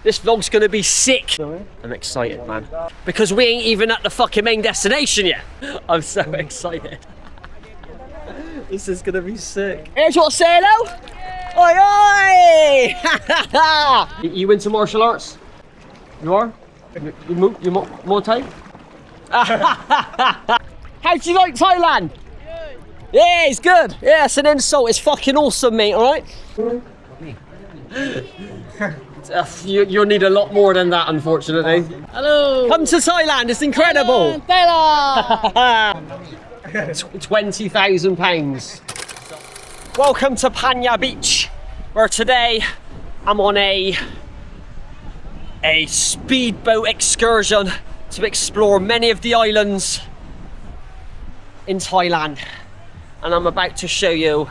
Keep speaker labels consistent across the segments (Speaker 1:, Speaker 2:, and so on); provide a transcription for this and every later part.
Speaker 1: This vlog's gonna be sick. I'm excited, man. Because we ain't even at the fucking main destination yet. I'm so excited. This is gonna be sick. Hey, do you want to say hello? Oi, oi! You into martial arts? You are? You Muay Thai? How do you like Thailand? Yeah, it's good. Yeah, it's an insult. It's fucking awesome, mate, alright? You'll need a lot more than that, unfortunately.
Speaker 2: Hello.
Speaker 1: Come to Thailand, it's incredible.
Speaker 2: Thailand.
Speaker 1: £20,000. Welcome to Panya Beach, where today I'm on a speedboat excursion to explore many of the islands in Thailand. And I'm about to show you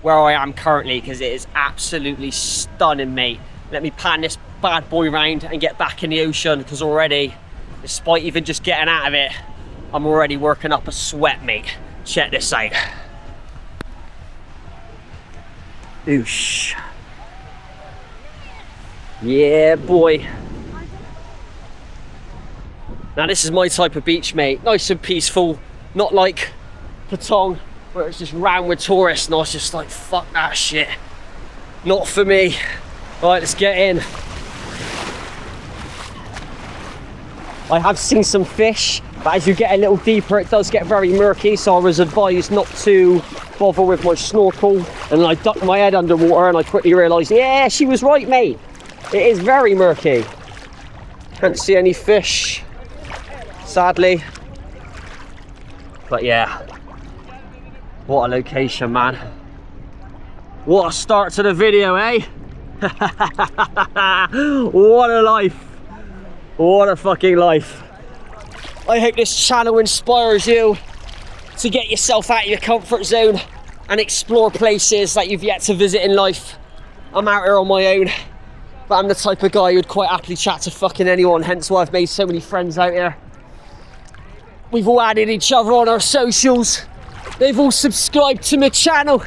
Speaker 1: where I am currently because it is absolutely stunning, mate. Let me pan this bad boy round and get back in the ocean because already, despite even just getting out of it, I'm already working up a sweat, mate. Check this out. Oosh. Yeah, boy. Now this is my type of beach, mate. Nice and peaceful, not like Patong, where it's just round with tourists and I was just like, fuck that shit. Not for me. Right, let's get in. I have seen some fish, but as you get a little deeper, it does get very murky, so I was advised not to bother with my snorkel. And I ducked my head underwater and I quickly realised, yeah, she was right, mate. It is very murky. Can't see any fish, sadly. But yeah, what a location, man. What a start to the video, eh? What a life. What a fucking life. I hope this channel inspires you to get yourself out of your comfort zone and explore places that you've yet to visit in life. I'm out here on my own, but I'm the type of guy who'd quite happily chat to fucking anyone, hence why I've made so many friends out here. We've all added each other on our socials. They've all subscribed to my channel,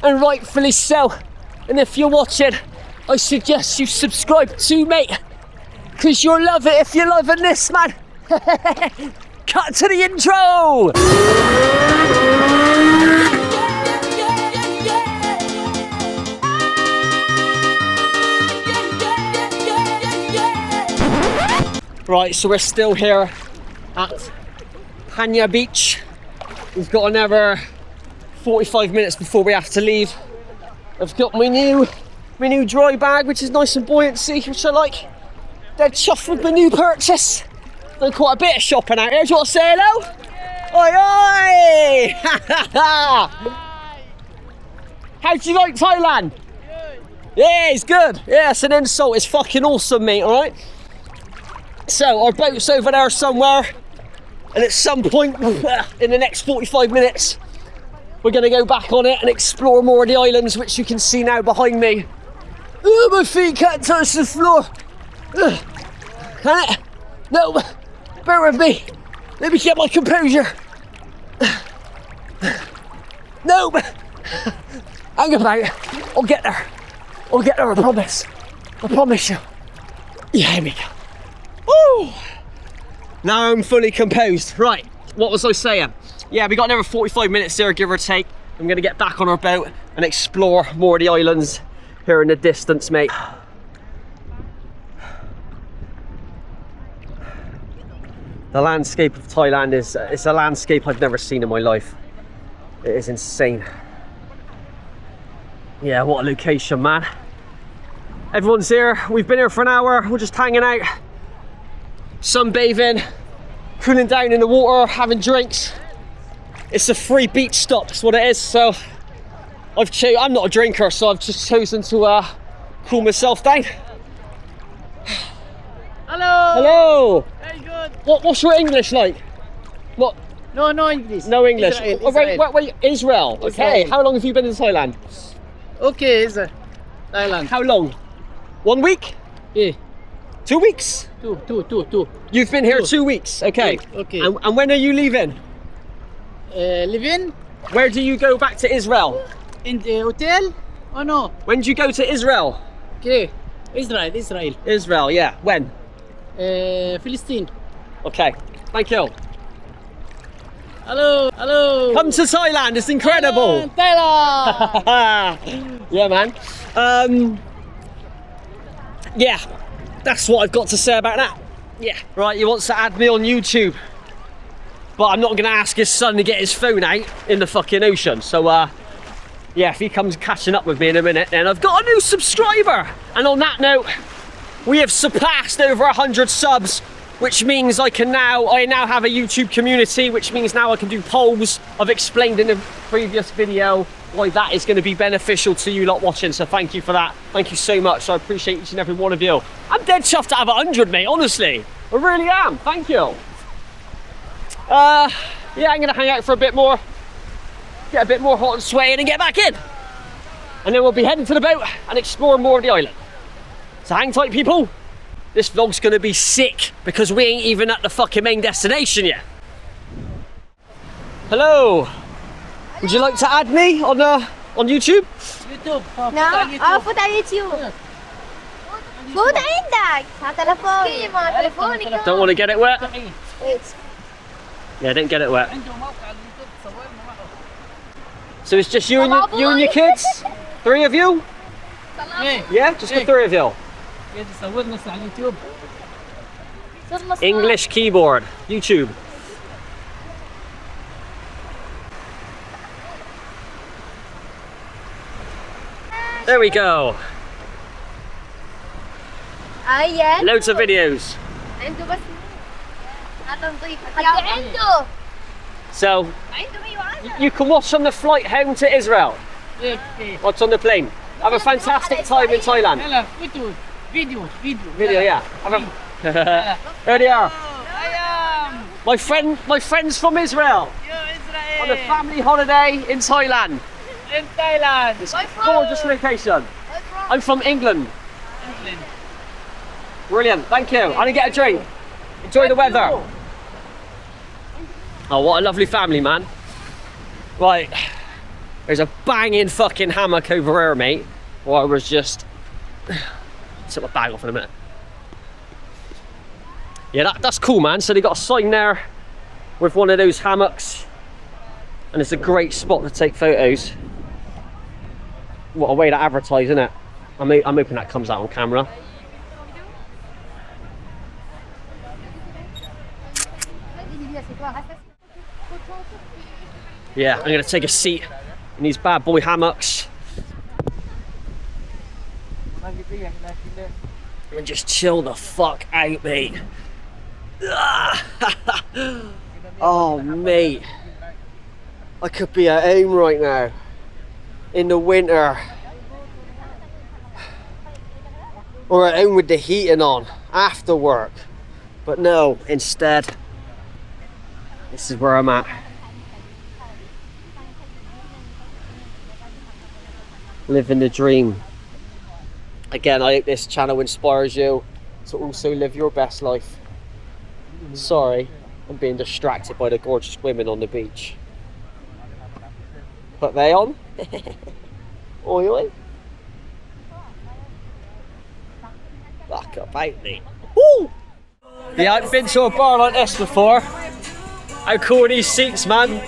Speaker 1: and rightfully so. And if you're watching, I suggest you subscribe too, mate, because you'll love it if you're loving this, man. Cut to the intro. Right, so we're still here at Panya Beach. We've got another 45 minutes before we have to leave. I've got my new dry bag, which is nice and buoyancy, which I like. Dead chuffed with my new purchase. Done quite a bit of shopping out here. Do you want to say hello? Oi, oi! How do you like Thailand? Yeah, it's good. Yeah, it's an insult. It's fucking awesome, mate, alright? So, our boat's over there somewhere. And at some point in the next 45 minutes, we're going to go back on it and explore more of the islands, which you can see now behind me. Oh, my feet can't touch the floor. Can it? No, bear with me. Let me get my composure. No, hang about. I'll get there. I'll get there, I promise. I promise you. Yeah, here we go. Woo! Now I'm fully composed. Right, what was I saying? Yeah, we got another 45 minutes there, give or take. I'm gonna get back on our boat and explore more of the islands here in the distance, mate. The landscape of Thailand it's a landscape I've never seen in my life. It is insane. Yeah, what a location, man. Everyone's here. We've been here for an hour. We're just hanging out, sunbathing, cooling down in the water, having drinks. It's a free beach stop, that's what it is. So I'm not a drinker, so I've just chosen to cool myself down.
Speaker 2: Hello.
Speaker 1: Hello.
Speaker 2: Very good.
Speaker 1: What's your English like? What?
Speaker 2: No English.
Speaker 1: No English.
Speaker 2: Israel.
Speaker 1: Oh, wait, Israel. Okay.
Speaker 2: Israel.
Speaker 1: How long have you been in Thailand?
Speaker 2: Okay, Israel. Thailand.
Speaker 1: How long? 1 week?
Speaker 2: Yeah.
Speaker 1: 2 weeks?
Speaker 2: Two.
Speaker 1: You've been here 2 weeks. Okay.
Speaker 2: Okay.
Speaker 1: And when are you leaving?
Speaker 2: Living
Speaker 1: Where do you go back to Israel?
Speaker 2: in the hotel? Oh no.
Speaker 1: When do you go to Israel?
Speaker 2: Okay. Israel, Israel.
Speaker 1: Israel, yeah. When?
Speaker 2: Palestine.
Speaker 1: Okay. Thank you.
Speaker 2: Hello, hello.
Speaker 1: Come to Thailand. It's incredible.
Speaker 2: Thailand.
Speaker 1: Yeah, man. Yeah, that's what I've got to say about that. Yeah. Right, he wants to add me on YouTube, but I'm not going to ask his son to get his phone out in the fucking ocean. So, yeah, if he comes catching up with me in a minute, then I've got a new subscriber. And on that note, we have surpassed over 100 subs, which means I now have a YouTube community, which means now I can do polls. I've explained in the previous video why that is going to be beneficial to you lot watching, so thank you for that. Thank you so much. I appreciate each and every one of you. I'm dead chuffed to have 100, mate, honestly. I really am. Thank you. Yeah, I'm going to hang out for a bit more, get a bit more hot and sweaty, and get back in. And then we'll be heading to the boat and explore more of the island. So hang tight, people. This vlog's gonna be sick because we ain't even at the fucking main destination yet. Hello. Would you like to add me on YouTube?
Speaker 2: YouTube.
Speaker 3: No, put on YouTube. Put in that. Sa telephone. Sige, mga telephone ikaw.
Speaker 1: Don't want to get it wet?
Speaker 3: Wait.
Speaker 1: Yeah, didn't get it wet. So it's just you and your kids? 3 of you? Yeah, just the 3 of you. English keyboard, YouTube. There we go.
Speaker 3: Ayan.
Speaker 1: Loads of videos.
Speaker 3: Ando ba? Ando.
Speaker 1: So, you can watch on the flight home to Israel. Watch on the plane. Have a fantastic time in Thailand.
Speaker 2: Video.
Speaker 1: Video, yeah. There they are. My friends from Israel. On a family holiday in Thailand.
Speaker 2: In Thailand.
Speaker 1: It's a gorgeous location. I'm from England. Brilliant, thank you. I'm gonna get a drink. Enjoy the weather. Oh, what a lovely family, man. Right, there's a banging fucking hammock over here, mate. Well, I was just... Set my bag off in a minute. Yeah, that's cool, man. So they got a sign there with one of those hammocks, and it's a great spot to take photos. What a way to advertise, isn't it? I'm hoping that comes out on camera. Yeah, I'm gonna take a seat in these bad boy hammocks and just chill the fuck out, mate. Oh, mate, I could be at home right now in the winter, or at home with the heating on after work, but no, instead this is where I'm at. Living the dream. Again, I hope this channel inspires you to also live your best life. Sorry, I'm being distracted by the gorgeous women on the beach. Put they on? Oi, oi. Back up out, mate. Woo! Yeah, I've been to a bar like this before. How cool are these seats, man?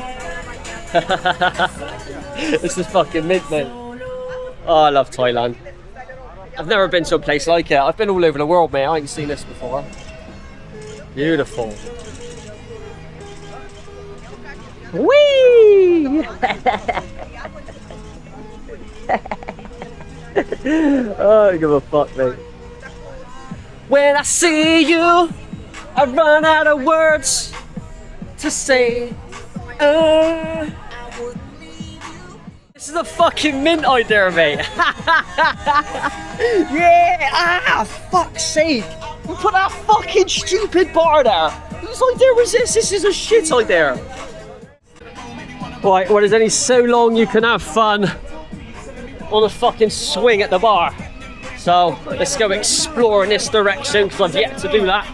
Speaker 1: This is fucking mint, mate. Oh, I love Thailand. I've never been to a place like it. I've been all over the world, mate. I ain't seen this before. Beautiful. Whee! Oh, I don't give a fuck, mate. When I see you, I run out of words to say. This is a fucking mint idea, mate. Yeah, fuck's sake. You put that fucking stupid bar there. Whose idea was this? This is a shit idea. Right, well, there's only so long you can have fun on a fucking swing at the bar. So let's go explore in this direction, because I've yet to do that.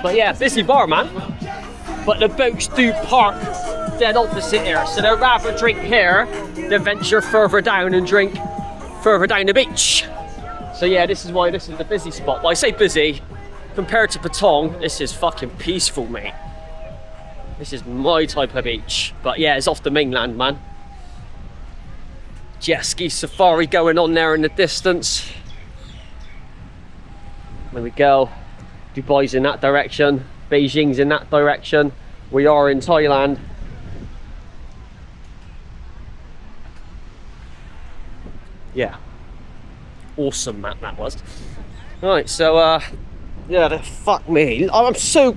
Speaker 1: But yeah, busy bar, man. But the boats do park dead opposite here, so they'd rather drink here than venture further down and drink further down the beach. So yeah, this is why this is the busy spot. Well, I say busy, compared to Patong, this is fucking peaceful, mate. This is my type of beach. But yeah, it's off the mainland, man. Jet ski safari going on there in the distance. There we go. Dubai's in that direction. Beijing's in that direction. We are in Thailand. Yeah. Awesome map that was. Right, so yeah, fuck me. I'm so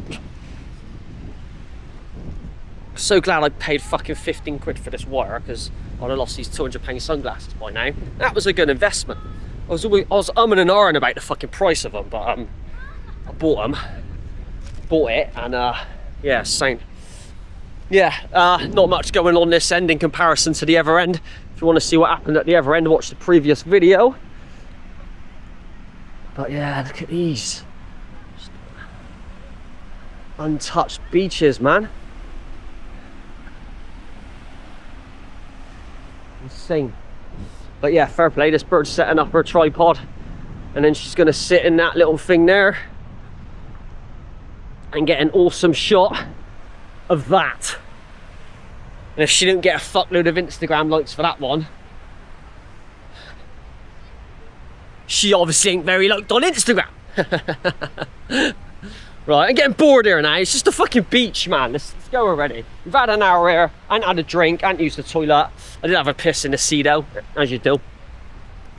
Speaker 1: glad I paid fucking 15 quid for this wire, because I'd have lost these £200 sunglasses by now. That was a good investment. I was umming and ahhing about the fucking price of them, but I bought it, and yeah, same. Yeah, not much going on this end in comparison to the other end. If you want to see what happened at the other end, watch the previous video. But yeah, look at these untouched beaches, man. Insane. But yeah, fair play. This bird's setting up her tripod, and then she's gonna sit in that little thing there and get an awesome shot of that. And if she didn't get a fuckload of Instagram likes for that one, she obviously ain't very liked on Instagram. Right, I'm getting bored here now. It's just a fucking beach, man. Let's go already. We've had an hour here. I ain't had a drink, I ain't used the toilet. I did have a piss in the sea though, as you do.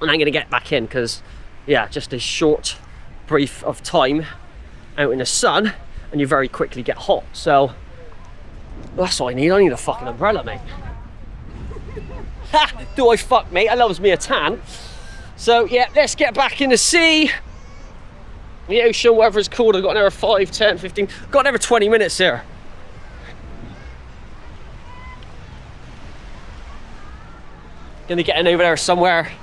Speaker 1: And I'm gonna get back in because, yeah, just a short brief of time out in the sun and you very quickly get hot. So that's all I need. I need a fucking umbrella, mate. Ha! Do I fuck, mate? I loves me a tan. So yeah, let's get back in the sea. The ocean, whatever it's called. I've got another 5, 10, 15, got another 20 minutes here. Gonna get in over there somewhere.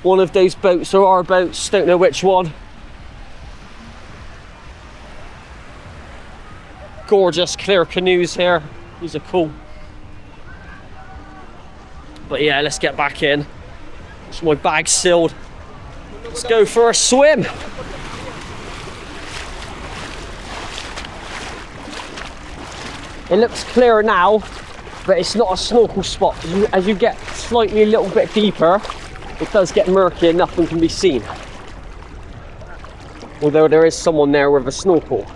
Speaker 1: One of those boats or our boats, don't know which one. Gorgeous clear canoes here. These are cool. But yeah, let's get back in. So my bag's sealed. Let's go for a swim. It looks clearer now, but it's not a snorkel spot. As you get slightly a little bit deeper, it does get murky and nothing can be seen. Although there is someone there with a snorkel.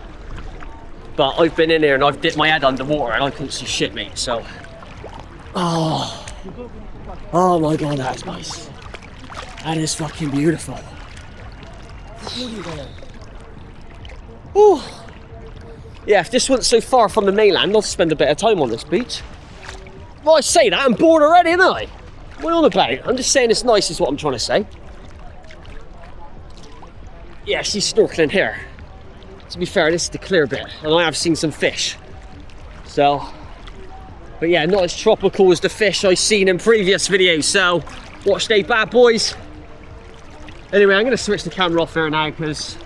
Speaker 1: But I've been in here and I've dipped my head underwater and I couldn't see shit, mate, so. Oh my god, that's nice. That is fucking beautiful. Ooh. Yeah, if this wasn't so far from the mainland, I'll spend a bit of time on this beach. Well, I say that, I'm bored already, ain't I? What are you on about? I'm just saying it's nice is what I'm trying to say. Yeah, she's snorkeling here. To be fair, this is the clear bit, and I have seen some fish. So, but yeah, not as tropical as the fish I've seen in previous videos, so watch they bad boys. Anyway, I'm going to switch the camera off there now, because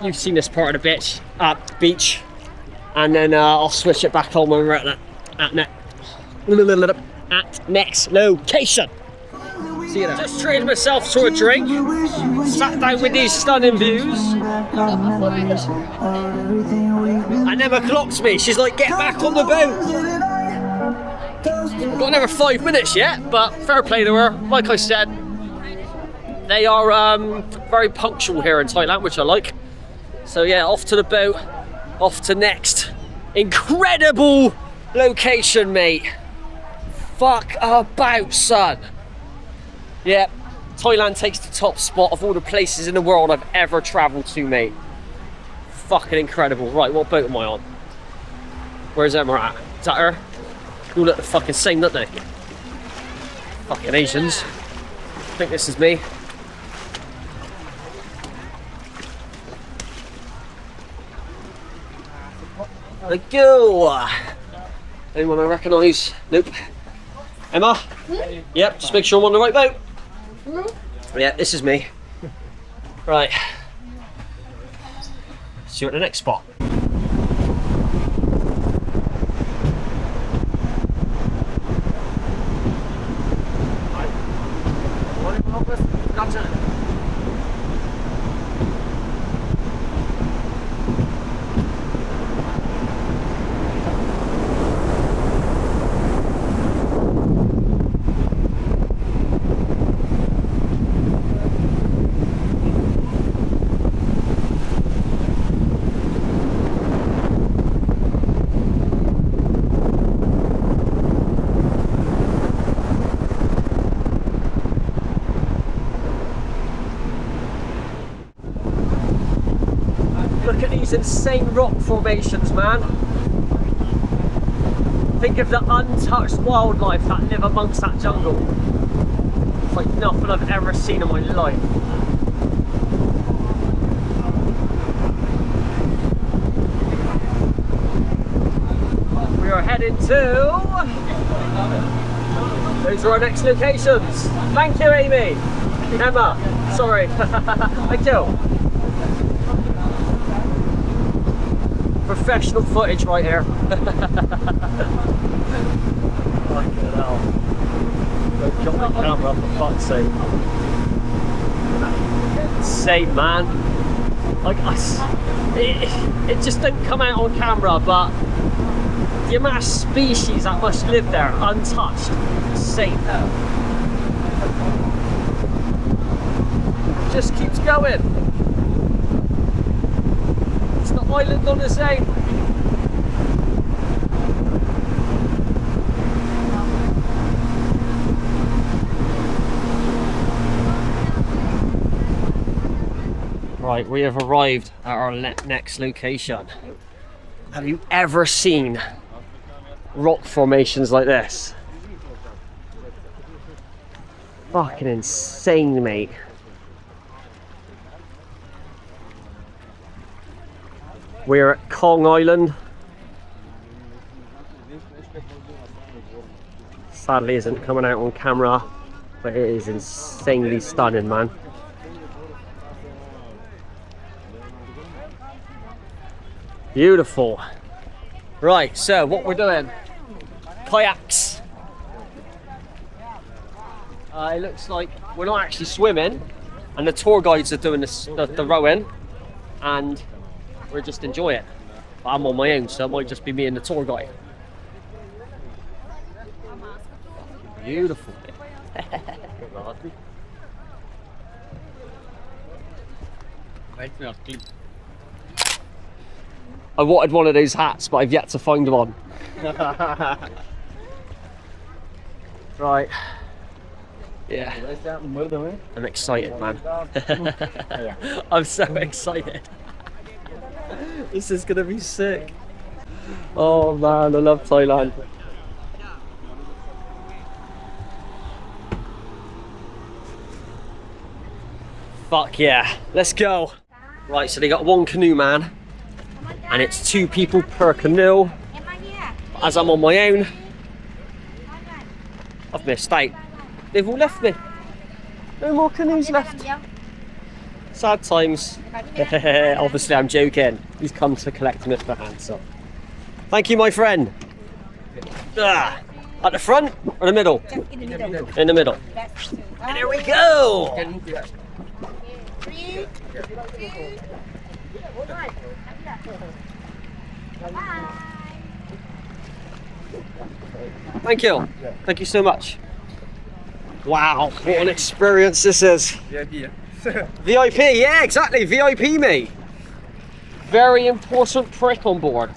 Speaker 1: you've seen this part of the beach, and then I'll switch it back on when we're at next location. See you there. Just treated myself to a drink, sat down with these stunning views, and Emma clocks me. She's like, get back on the boat. I've got another 5 minutes yet, but fair play to her. Like I said, they are very punctual here in Thailand, which I like. So yeah, off to the boat, off to next incredible location, mate. Fuck about, son. Yeah, Thailand takes the top spot of all the places in the world I've ever travelled to, mate. Fucking incredible. Right, what boat am I on? Where's Emma at? Is that her? They all look the fucking same, don't they? Fucking Asians. I think this is me. There we go. Anyone I recognise? Nope. Emma? Yep, just make sure I'm on the right boat. Yeah, this is me. Right. See you at the next spot. Gotcha. Look at these insane rock formations, man. Think of the untouched wildlife that live amongst that jungle. It's like nothing I've ever seen in my life. We are heading to... Those are our next locations. Thank you, Amy. Emma, sorry. Thank you. Professional footage right here. Fucking hell. Don't drop the camera for fuck's sake. Insane, man. Like, it just didn't come out on camera, but the amount of species that must live there untouched. Insane. Just keeps going. It's the island on its own. Right, we have arrived at our next location. Have you ever seen rock formations like this? Fucking insane, mate. We're at Kong Island. Sadly isn't coming out on camera, but it is insanely stunning, man. Beautiful. Right, so what we're doing, kayaks. It looks like we're not actually swimming, and the tour guides are doing the rowing, and we're just enjoying it. But I'm on my own, so it might just be me and the tour guide. Beautiful. I wanted one of those hats, but I've yet to find one. Right. Yeah. I'm excited, man. I'm so excited. This is gonna be sick. Oh man, I love Thailand. Fuck yeah, let's go. Right, so they got one canoe, man, and it's 2 people per canoe. As I'm on my own, I've missed out. They've all left me. No more canoes left. Sad times. Obviously I'm joking. He's come to collect him at the hands. Thank you, my friend. At the front or the middle?
Speaker 3: In the middle.
Speaker 1: In the middle. And there we go. Thank you. Thank you so much. Wow, what an experience this is.
Speaker 4: VIP,
Speaker 1: VIP, yeah, exactly. VIP, mate. Very important prick on board.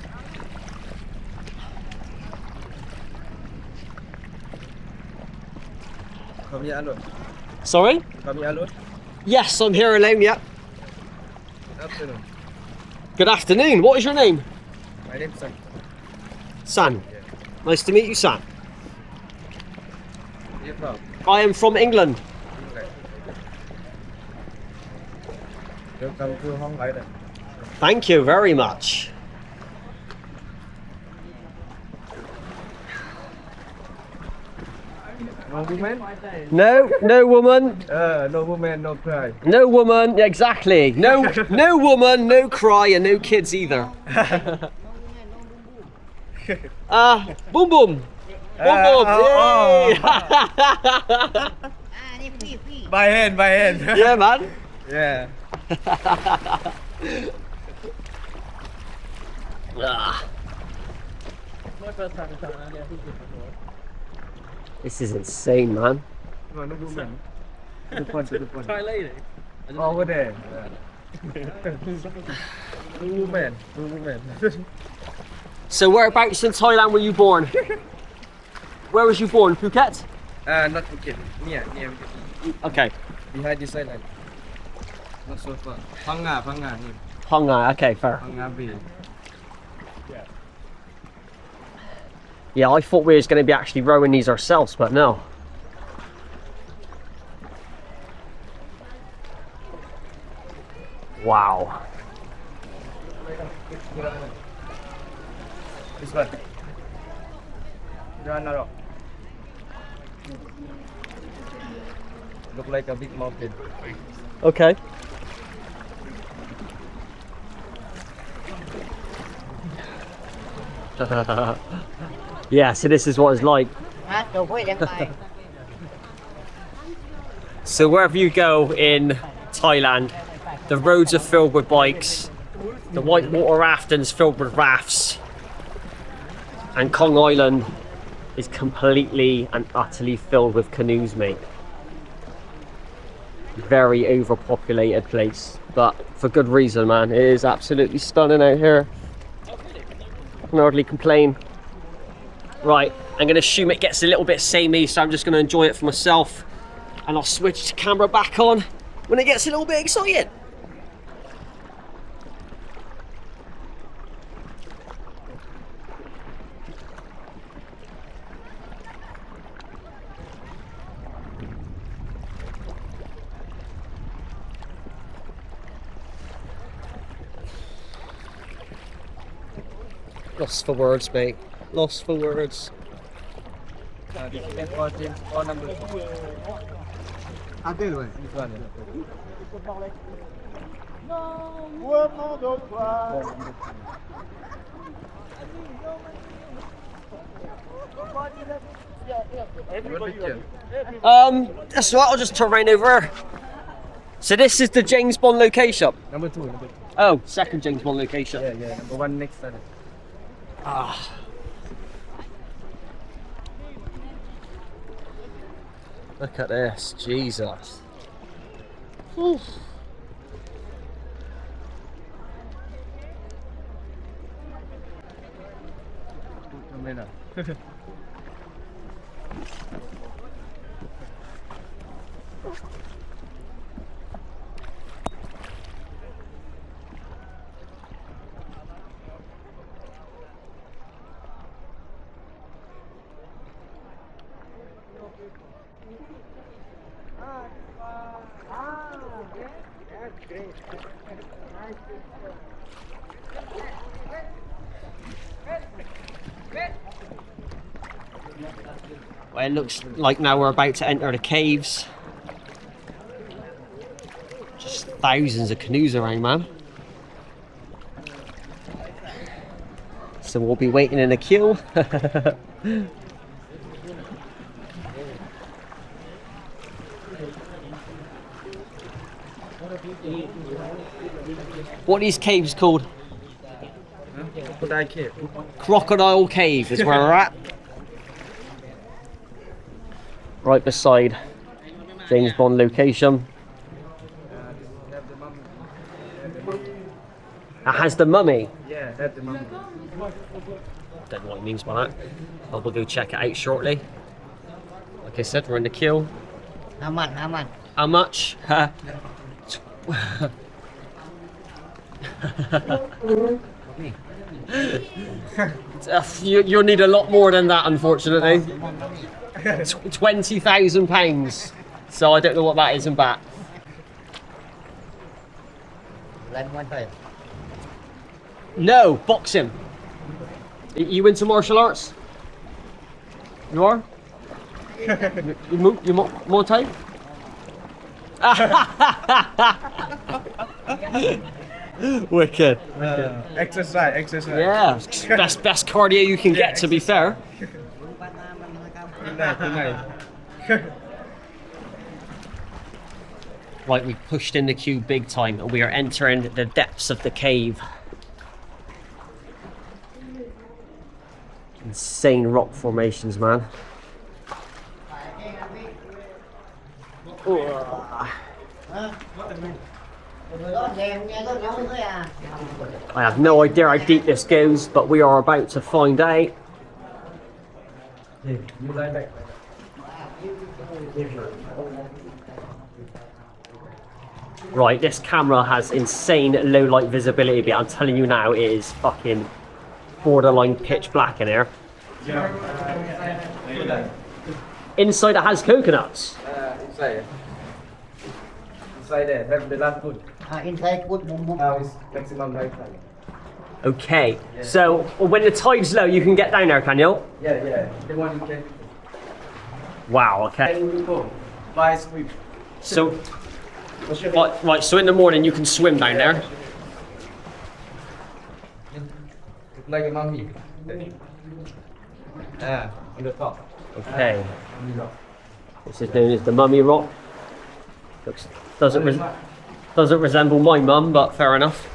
Speaker 4: Come here alone.
Speaker 1: Sorry?
Speaker 4: Come here alone.
Speaker 1: Yes, I'm here alone, yeah.
Speaker 4: Good afternoon.
Speaker 1: Good afternoon. What is your name?
Speaker 4: My name's Sam.
Speaker 1: San. Nice to meet you, San.
Speaker 4: Where you from?
Speaker 1: I am from England.
Speaker 4: Okay. Welcome to Hong Island.
Speaker 1: Thank you very much.
Speaker 4: No woman?
Speaker 1: No woman.
Speaker 4: No woman, no cry.
Speaker 1: No woman, exactly. No woman, no cry, and no kids either. Boom boom. Boom boom. Yay.
Speaker 4: By hand, by hand.
Speaker 1: Yeah, man.
Speaker 4: Yeah.
Speaker 1: This is insane, man.
Speaker 4: No woman. Thai lady. Over there. No woman. No woman.
Speaker 1: So whereabouts in Thailand were you born? Where was you born? Phuket?
Speaker 4: Not Phuket. Near.
Speaker 1: Okay.
Speaker 4: Behind this island. Not so far. Phang Nga.
Speaker 1: Ponga, okay, fair.
Speaker 4: Ponga Beach.
Speaker 1: Yeah, I thought we was going to be actually rowing these ourselves, but no. Wow.
Speaker 4: This one. No. Look like a big mountain.
Speaker 1: Okay. Yeah, so this is what it's like. So wherever you go in Thailand, the roads are filled with bikes, the whitewater rafting's filled with rafts, and Kong Island is completely and utterly filled with canoes, mate. Very overpopulated place, but for good reason, man. It is absolutely stunning out here. I can hardly complain. Right, I'm gonna assume it gets a little bit samey, so I'm just gonna enjoy it for myself, and I'll switch the camera back on when it gets a little bit exciting. Lost for words, mate. Lost for words.
Speaker 4: This is for number 2. This one.
Speaker 1: That's right, I'll just turn right over here. So this is the James Bond location.
Speaker 4: Number 2.
Speaker 1: Oh, second James Bond location.
Speaker 4: Yeah. Number 1 next time.
Speaker 1: Ah. Look at this, Jesus. Whew. Well, it looks like now we're about to enter the caves. Just thousands of canoes around, man. So we'll be waiting in a queue. What are these caves called?
Speaker 4: Crocodile Cave.
Speaker 1: Crocodile Cave is where we're at. Right beside James Bond location. It has the mummy.
Speaker 4: Yeah, that's the mummy.
Speaker 1: Don't know what he means by that. But we'll go check it out shortly. Like I said, we're in the queue.
Speaker 2: How much?
Speaker 1: How much? You'll need a lot more than that, unfortunately. £20,000. So I don't know what that is in baht. No, boxing. You into martial arts? You are? You Muay Thai? Wicked.
Speaker 4: Exercise.
Speaker 1: Yeah, best cardio you can get, to be fair.
Speaker 4: Tonight.
Speaker 1: Right, we pushed in the queue big time and we are entering the depths of the cave. Insane rock formations, man. I have no idea how deep this goes, but we are about to find out. Right, this camera has insane low light visibility, but I'm telling you now, it is fucking borderline pitch black in here. Inside it has coconuts.
Speaker 4: Inside. Inside there, have the last food.
Speaker 5: Inside food,
Speaker 4: Now is maximum right side.
Speaker 1: Okay, so when the tide's low, you can get down there, can you?
Speaker 4: Yeah. The one you can.
Speaker 1: Wow, okay.
Speaker 4: Can go. Buy squid.
Speaker 1: So, right, so in the morning you can swim down there.
Speaker 4: Look like a mummy. Ah, on the top.
Speaker 1: Okay. This is known as the mummy rock. Doesn't resemble my mum, but fair enough.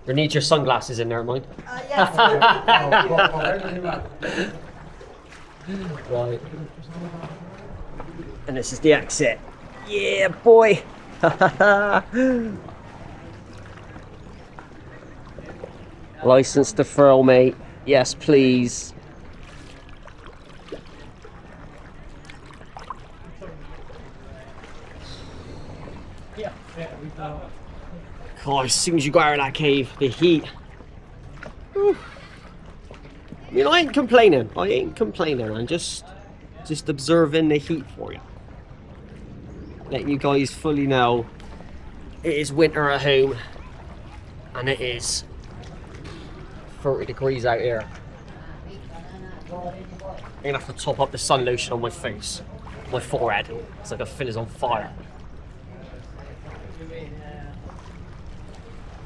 Speaker 1: You need your sunglasses in there, mind. Right. And this is the exit. Yeah, boy. License to furl, mate. Yes, please. God, as soon as you go out of that cave, the heat. Whew. I mean, I ain't complaining. I'm just observing the heat for you. Letting you guys fully know it is winter at home, and it is 30 degrees out here. I'm gonna have to top up the sun lotion on my face, my forehead. It's like a fin is on fire.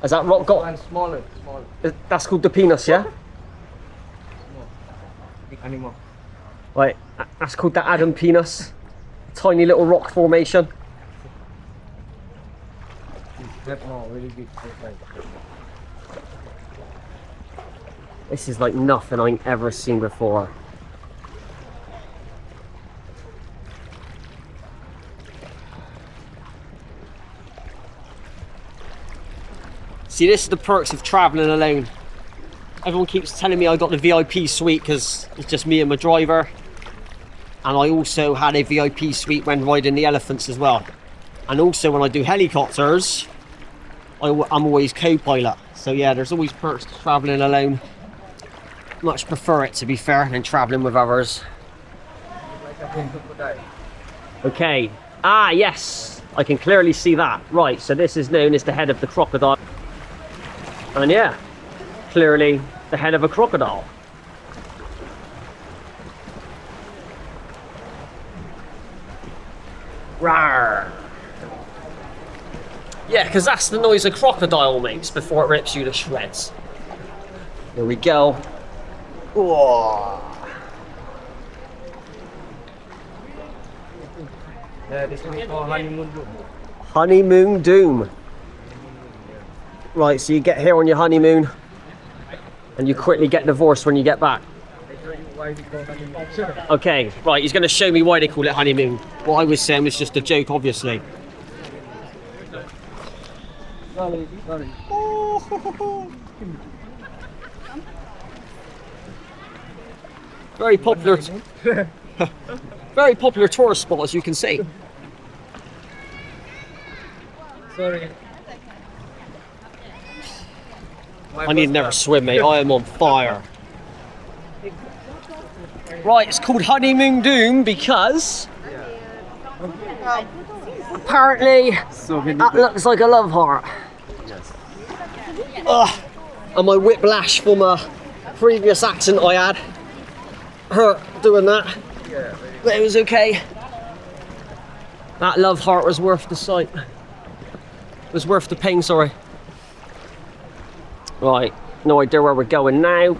Speaker 1: Has that rock got?
Speaker 4: One smaller.
Speaker 1: That's called the penis, yeah?
Speaker 4: Animal.
Speaker 1: Right, that's called the Adam penis. Tiny little rock formation.
Speaker 4: That more really big.
Speaker 1: This is like nothing I've ever seen before. See, this is the perks of traveling alone. Everyone keeps telling me I got the VIP suite because it's just me and my driver. And I also had a VIP suite when riding the elephants as well. And also when I do helicopters, I'm always co-pilot. So yeah, there's always perks to traveling alone. Much prefer it, to be fair, than traveling with others. Okay. Ah, yes. I can clearly see that. Right, so this is known as the head of the crocodile. And yeah, clearly the head of a crocodile. Rawr. Yeah, because that's the noise a crocodile makes before it rips you to shreds. Here we go. Whoa.
Speaker 4: Yeah, this one is called honeymoon room.
Speaker 1: Honeymoon doom. Right, so you get here on your honeymoon and you quickly get divorced when you get back. Okay, right, he's going to show me why they call it honeymoon. What I was saying was just a joke, obviously. Very popular, very popular tourist spot, as you can see.
Speaker 4: Sorry.
Speaker 1: I need to never swim, mate. I am on fire. Right, it's called Honeymoon Doom because apparently that looks like a love heart. Ugh. And my whiplash from a previous accident I had hurt doing that, but it was okay. That love heart was worth the sight. It was worth the pain, sorry. Right, no idea where we're going now,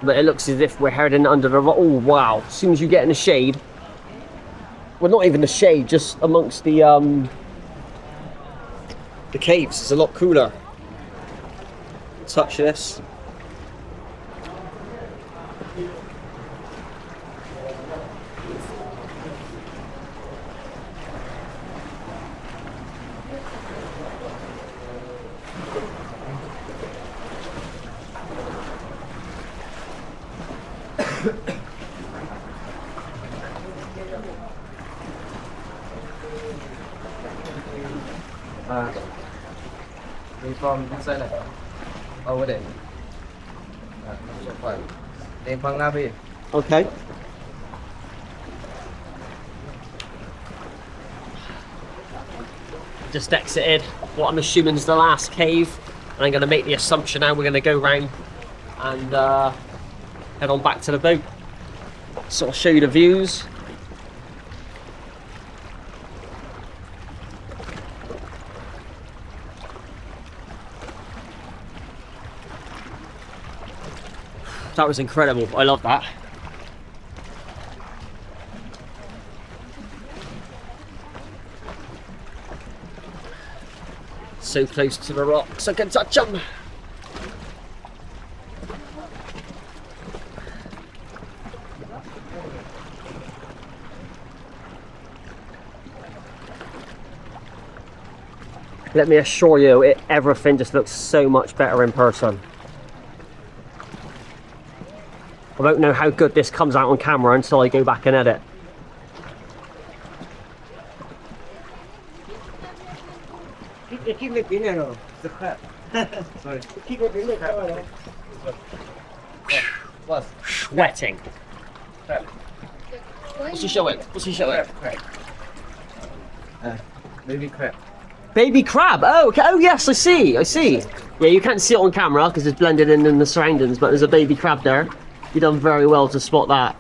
Speaker 1: but it looks as if we're heading under the... Oh wow, as soon as you get in the shade, well, not even the shade, just amongst the caves, it's a lot cooler. Touch this.
Speaker 4: from Thailand. Over there. So far. Name Pangabi.
Speaker 1: Okay. Just exited what I'm assuming is the last cave, and I'm going to make the assumption now we're going to go round and head on back to the boat. So I'll show you the views. That was incredible. I love that. So close to the rocks, I can touch them. Let me assure you, everything just looks so much better in person. I won't know how good this comes out on camera until I go back and edit.
Speaker 4: Sorry.
Speaker 1: Sweating. What's he showing? What's he showing?
Speaker 4: Baby crab.
Speaker 1: Baby crab. Oh, okay. Oh, yes, I see. I see. Yeah, you can't see it on camera because it's blended in the surroundings, but there's a baby crab there. You've done very well to spot that.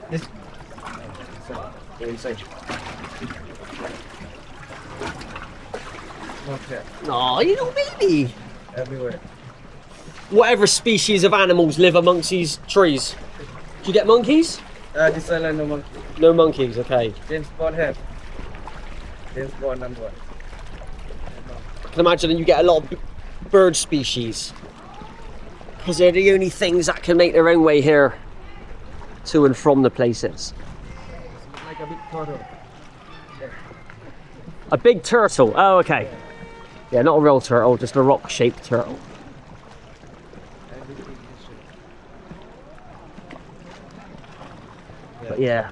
Speaker 4: Inside. Okay.
Speaker 1: Oh, you little baby.
Speaker 4: Everywhere.
Speaker 1: Whatever species of animals live amongst these trees? Do you get monkeys?
Speaker 4: This island no monkey.
Speaker 1: No monkeys, okay.
Speaker 4: James Bond have. James Bond number 1.
Speaker 1: I can imagine you get a lot of bird species. Because they're the only things that can make their own way here to and from the places.
Speaker 4: Like a big turtle.
Speaker 1: A big turtle. Oh, okay. Yeah, not a real turtle, just a rock-shaped turtle. But yeah.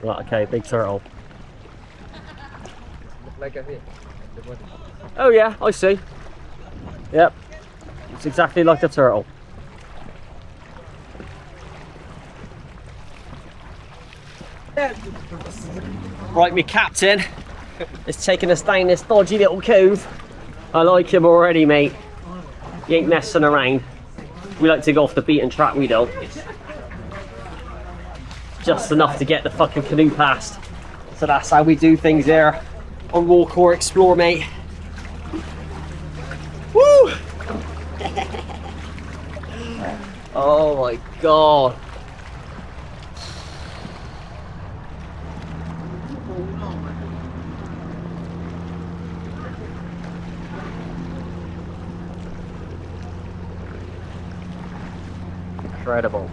Speaker 1: Right, okay, big turtle.
Speaker 4: Like a fish.
Speaker 1: Oh yeah, I see. Yep. It's exactly like a turtle. Right, me captain is taking us down this dodgy little cove. I like him already, mate. He ain't messing around. We like to go off the beaten track, we don't. Just enough to get the fucking canoe past. So that's how we do things here on Rawcoreexplore, mate. Woo! Oh my god. Incredible.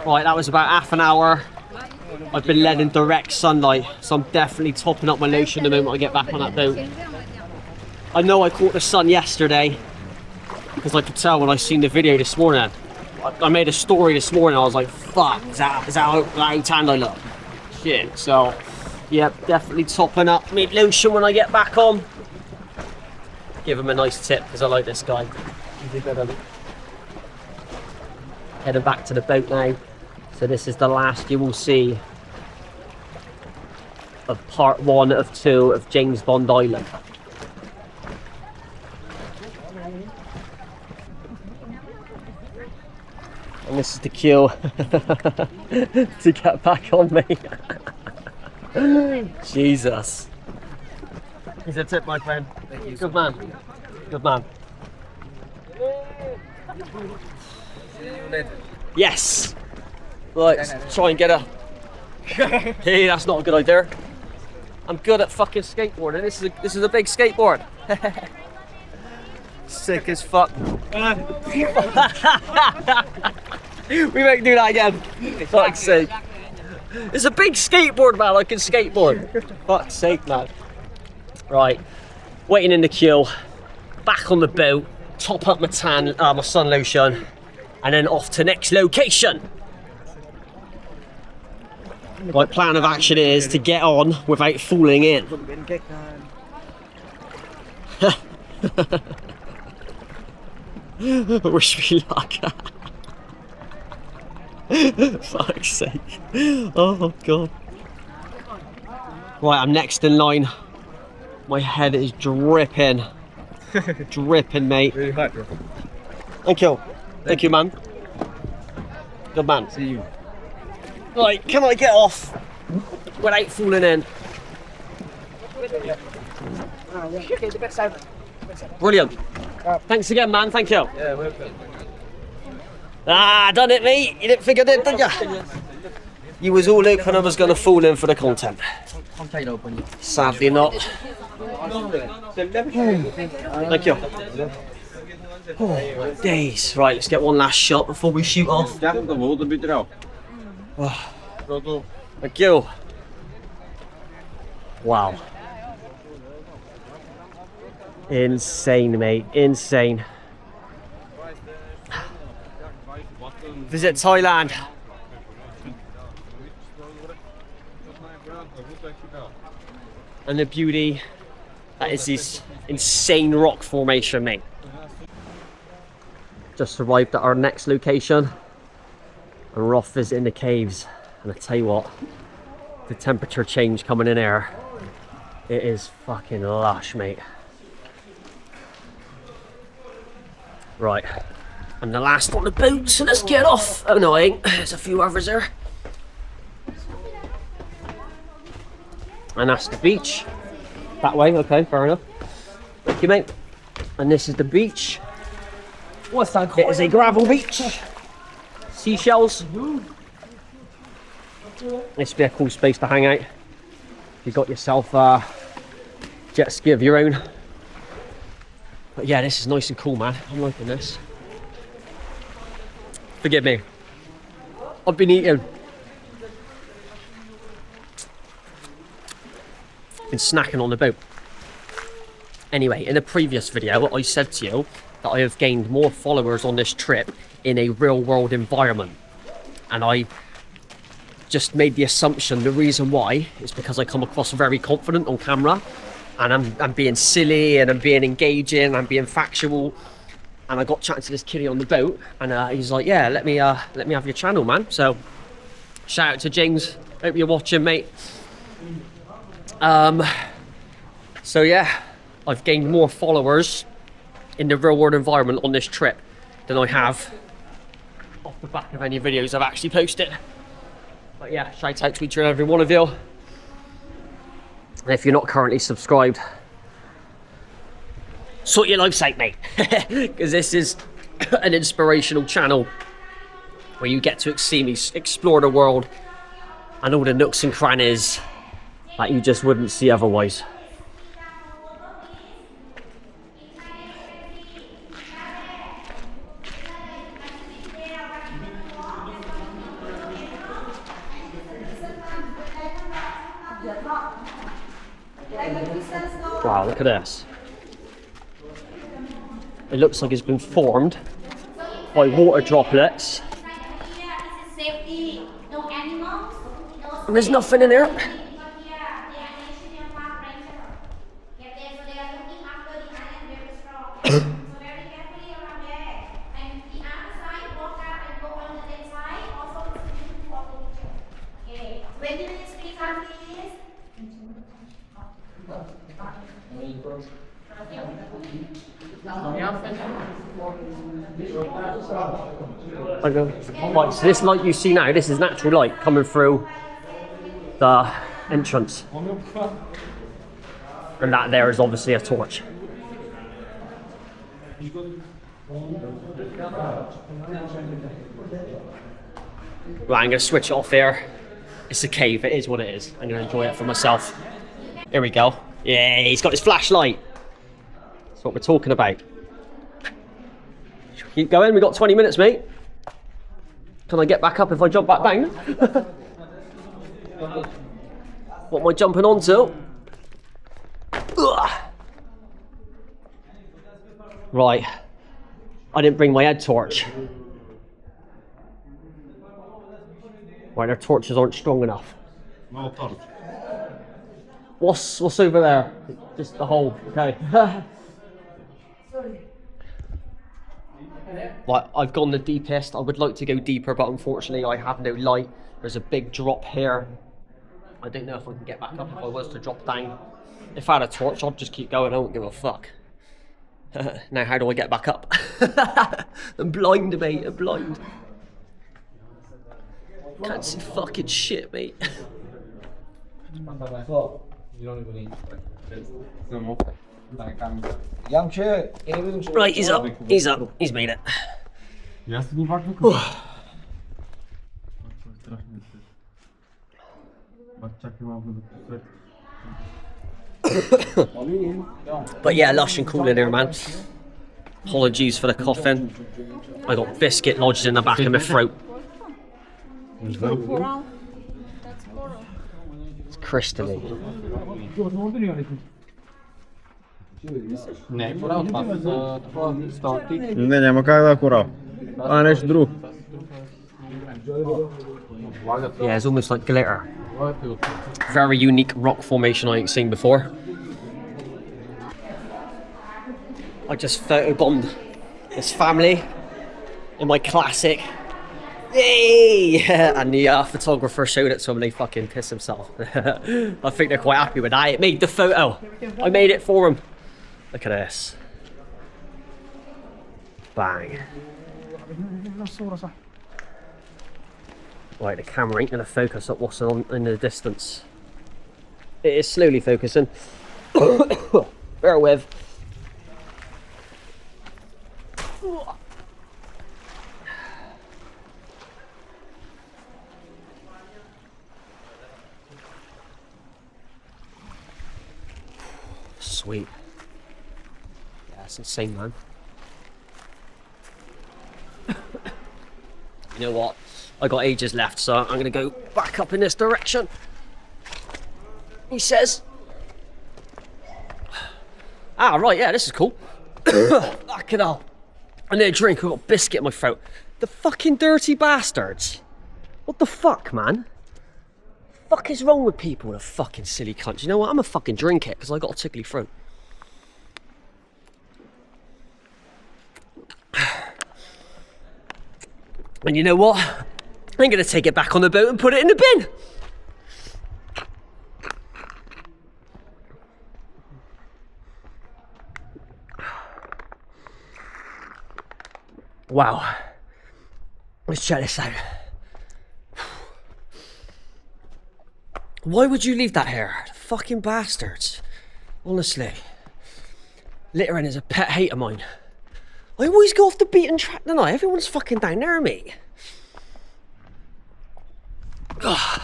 Speaker 1: Right, that was about half an hour. I've been led in direct sunlight, so I'm definitely topping up my lotion the moment I get back on that boat. I know I caught the sun yesterday because I could tell when I seen the video this morning. I made a story this morning. I was like, "Fuck, is that how tanned I look?" Shit. So, yep, definitely topping up my lotion when I get back on. Give him a nice tip because I like this guy. He's a good one. Heading back to the boat now. So this is the last you will see of part 1 of 2 of James Bond Island. And this is the queue to get back on me. Jesus. Here's a tip, my friend.
Speaker 4: Thank you.
Speaker 1: Good man. Good man.
Speaker 4: See you later.
Speaker 1: Yes. Right, let's try and get a. Hey, that's not a good idea. I'm good at fucking skateboarding. This is a big skateboard. Sick as fuck. We might do that again. Fuck's sake. It's a big skateboard, man. I can skateboard. Fuck's sake, man. Right, waiting in the queue. Back on the boat. Top up my my sun lotion, and then off to next location. My plan of action is to get on without falling in. Wish me luck. Fuck's sake. Oh god. Right, I'm next in line. My head is dripping. Dripping, mate.
Speaker 4: Really hot, bro.
Speaker 1: Thank you. Thank you, man. Good man.
Speaker 4: See you.
Speaker 1: Right, can I get off without falling in? Brilliant. Thanks again, man. Thank you.
Speaker 4: Yeah, welcome.
Speaker 1: Ah, done it, mate. You didn't figure it, did you? You was all hoping I was going to fall in for the content. Sadly not. Thank you. Oh, days. Right, let's get one last shot before we shoot off. Thank you. Wow. Insane, mate. Insane. Visit Thailand. And the beauty that is this insane rock formation, mate. Just arrived at our next location and we're off visiting the caves. And I tell you what, the temperature change coming in here, it is fucking lush, mate. Right, I'm the last on the boat, so let's get off. Oh no, I ain't. There's a few others there. And that's the beach. That way, okay, fair enough. Thank you, mate. And this is the beach.
Speaker 2: What's that
Speaker 1: It is a gravel beach. Seashells. This would be a cool space to hang out. If you got yourself a jet ski of your own. But yeah, this is nice and cool, man. I'm liking this. Forgive me. I've been eating. Been snacking on the boat. Anyway, in a previous video, I said to you that I have gained more followers on this trip in a real world environment. And I just made the assumption the reason why is because I come across very confident on camera. And I'm being silly and I'm being engaging, I'm being factual. And I got chatting to this kiddie on the boat and he's like, yeah, let me have your channel, man. So shout out to James, hope you're watching, mate. So yeah, I've gained more followers in the real world environment on this trip than I have off the back of any videos I've actually posted. But yeah, shout out to each and every one of you. And if you're not currently subscribed, sort your life's out, mate. Because this is an inspirational channel where you get to see me explore the world and all the nooks and crannies that you just wouldn't see otherwise. Wow, look at this. It looks like it's been formed by water droplets. And there's nothing in there. Right, so this light you see now, this is natural light coming through the entrance. And that there is obviously a torch. Right, I'm going to switch it off here. It's a cave, it is what it is. I'm going to enjoy it for myself. Here we go. Yeah, he's got his flashlight. That's what we're talking about. Keep going, we've got 20 minutes, mate. Can I get back up if I jump back down? What am I jumping onto? Ugh. Right. I didn't bring my head torch. Right, their torches aren't strong enough.
Speaker 4: No torch.
Speaker 1: What's over there? Just the hole, okay. Like, I've gone the deepest. I would like to go deeper, but unfortunately I have no light. There's a big drop here. I don't know if I can get back up if I was to drop down. If I had a torch, I'd just keep going. I wouldn't give a fuck. Now, how do I get back up? I'm blind, mate. I'm blind. Can't see fucking shit, mate. Right, he's up. He's up. He's made it. But yeah, lush and cool in here, man. Apologies for the coughing. I got biscuit lodged in the back of my throat. It's crystalline.
Speaker 5: Не, няма как да е корал. Това е нещо друго.
Speaker 1: Yeah, it's almost like glitter. Very unique rock formation I ain't seen before. I just photobombed this family in my classic. Yay! And the photographer showed it to him and he fucking pissed himself. I think they're quite happy with that. It made the photo. I made it for him. Look at this. Bang. Right, the camera ain't going to focus up what's on in the distance. It is slowly focusing. Bear with. Sweet. Yeah, that's insane, man. You know what? I got ages left, so I'm gonna go back up in this direction. He says. Ah, right, yeah, this is cool. Fucking hell. I need a drink, I've got a biscuit in my throat. The fucking dirty bastards. What the fuck, man? Fuck is wrong with people, the fucking silly cunts? You know what? I'm gonna fucking drink it because I got a tickly throat. And you know what? I'm gonna take it back on the boat and put it in the bin. Wow. Let's check this out. Why would you leave that here? Fucking bastards. Honestly. Littering is a pet hate of mine. I always go off the beaten track, don't I? Everyone's fucking down there, mate. Ugh.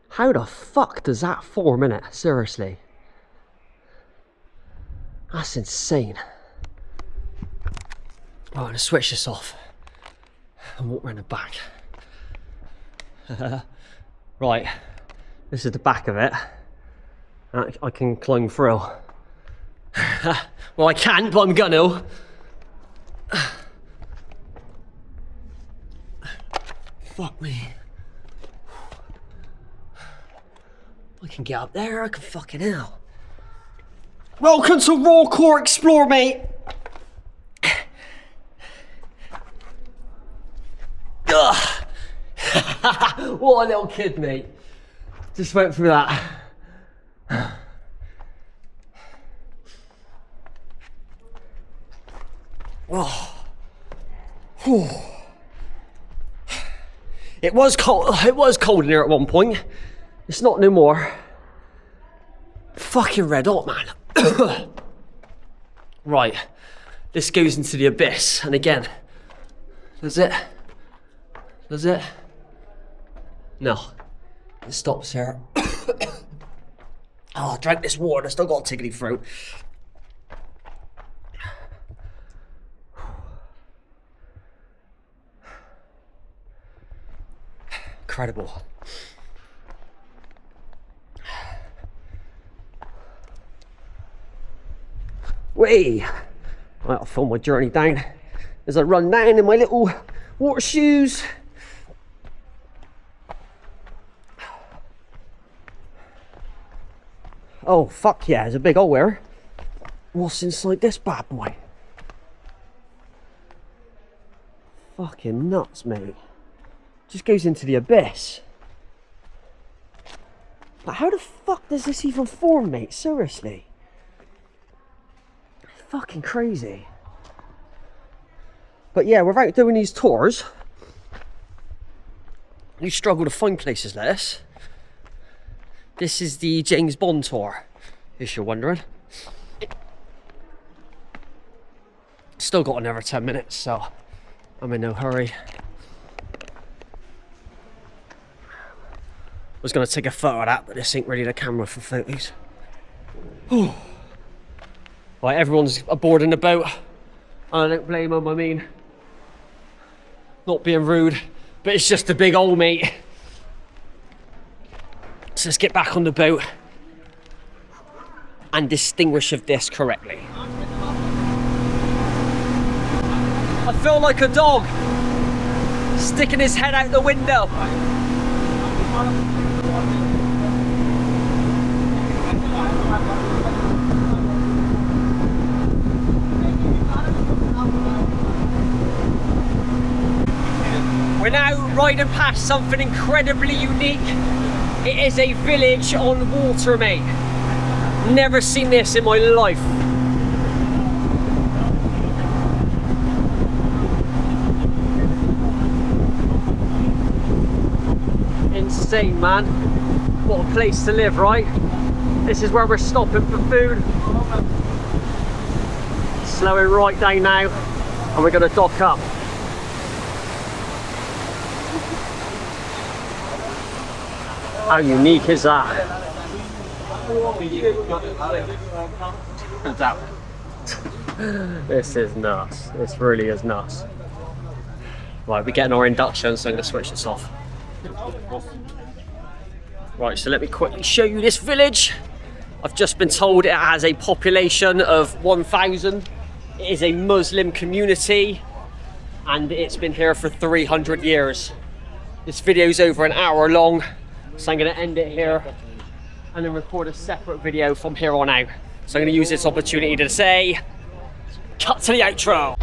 Speaker 1: How the fuck does that form, innit? Seriously. That's insane. Right, I'm gonna switch this off and walk around the back. Right, this is the back of it. I can climb through. Well, I can't, but I'm gonna. Fuck me. I can get up there, I can fucking hell. Welcome to Rawcoreexplore, mate. What a little kid, mate. Just went through that. Oh. It was cold. It was cold in here at one point. It's not no more. Fucking red hot, man. Right. This goes into the abyss, and again. Does it? Does it? No. It stops here. Oh, I drank this water, I still got a tickly throat. Incredible. Whee! Right, I'll film my journey down as I run down in my little water shoes. Oh, fuck yeah, there's a big hole here. What's inside this bad boy? Fucking nuts, mate. Just goes into the abyss. Like, how the fuck does this even form, mate? Seriously. Fucking crazy. But yeah, without doing these tours, you struggle to find places like this. This is the James Bond tour, if you're wondering. Still got another 10 minutes, so I'm in no hurry. I was going to take a photo of that, but this ain't really the camera for photos. Whew. Right, everyone's aboard in the boat. And I don't blame them, I mean, not being rude, but it's just a big hole, mate. So let's get back on the boat and distinguish of this correctly. I feel like a dog sticking his head out the window. We're now riding past something incredibly unique. It is a village on water, mate. Never seen this in my life. Insane, man. What a place to live, right? This is where we're stopping for food. Slowing right down now, and we're going to dock up. How unique is that? This is nuts. This really is nuts. Right, we're getting our induction, so I'm going to switch this off. Right, so let me quickly show you this village. I've just been told it has a population of 1,000. It is a Muslim community, and it's been here for 300 years. This video's over an hour long, so I'm going to end it here and then record a separate video from here on out. So I'm going to use this opportunity to say, cut to the outro.